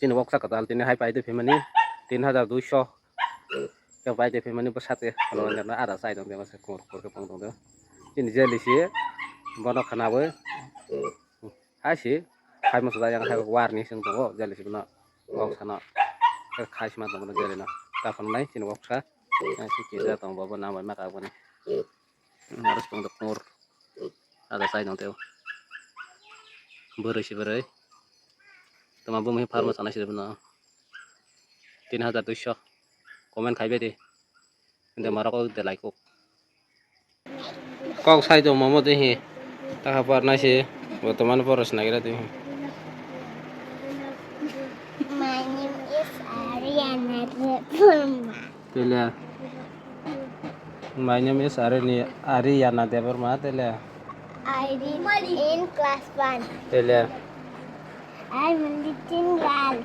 Tini wok sakal tini hai pai de femani 3200 ke pai de femani bersate kalau karena ada sai dong dia masih kur ke pong dong tini jeli sih bono kanawe hai sih hai maksudnya yang hai warni sing tuh jeli sih bono wok sana khai sih mata bono jeli na kapan mai tini wok sa yang sih kita tong bawa nama maka apa nih harus pong kur ada sai dong teo berai sih berai teman bumi farmers sana sih bono 3200 komen khai bedi 근데 말하고 데 라이코 cock 사이도 뭐뭐 되히 딱 하나씩 버터만 버릇 나기라 되히 My name is Ariana Deverma. Tele My name is Ariana Deverma tele I read in class 1. Tele I'm a little girl.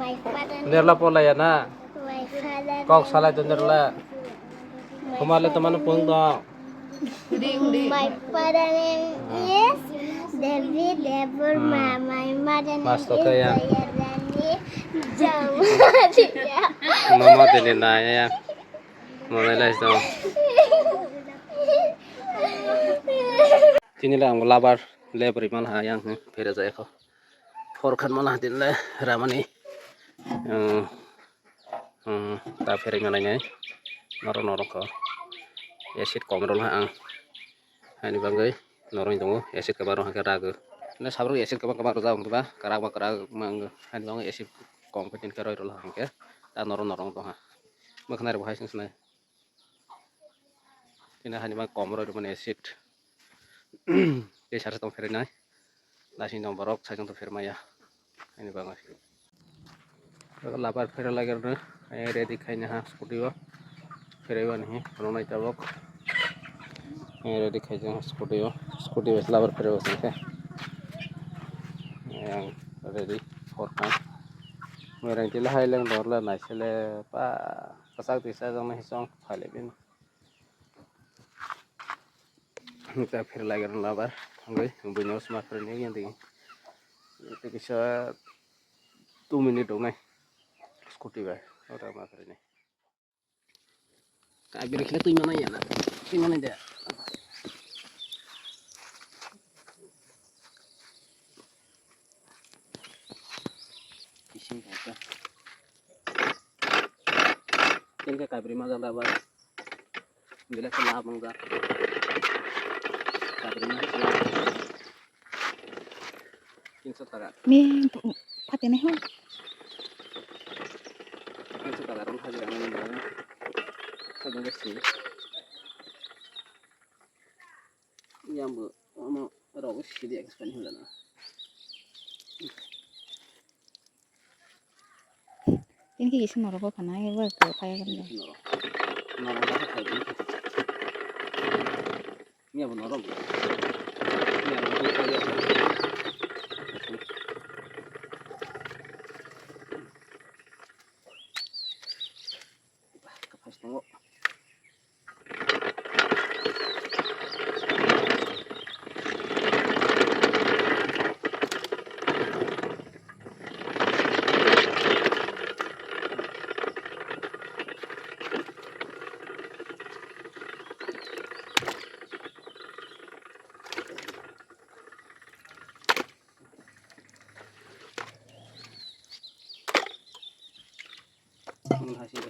My father Nerla pola ya na My father kok salah itu nerla kemana teman pun dong My father name is David Deverma. My mother name Mas is Toka ya. Jayarani Jamadia. mama tele na ya mama lah itu Sini lah ang labar lebar iman ha yang pera saya kau forkan mana tin le ramani ta pera mana nya noro kau esit komrol ha ang ani bangai noro itu esit kabaru ha keragu na sabru esit kabaru jauh tu bah kerag mang ani bangai esit kompetin keroi rol ha ke ta noro tu ha maknar bahai sing senai tina hani bang komro itu mana esit Desa tong fere nai nasi nong borok sa tong fere maya ini bang asli lapar fere lagi na ay ready kayaknya ha scooty wa fere wa nih kalau naik tabok ay ready kayaknya scooty wes lapar fere wa sih yang ready for kan mereng tila hai leng dorla nai sele pa kasak desa jong nahi song phale bin kita fere lagi na lapar Oke, punya smartphone ini yang tinggi. Itu bisa 2 menit dong, scooty bah, orang makan ini. Kagak kira tuh mana ya, nak? Tuh mana dia? Fishing apa? Ini kayak kabri mazal lah, bah. Bila kelap mangga. Kabri mazal. Kinsa Nih, patennya ho. Kinsa tagar orang hajar aman ini. Kadang sih. Yang bu, mau rawus sih dia ekspansi mana? Ini kayak gini noro kok karena ya gue kayak kan ya. Noro dah kayak ini. Ini apa noro? Ini apa tuh kayak? Kapas tunggu. Hasil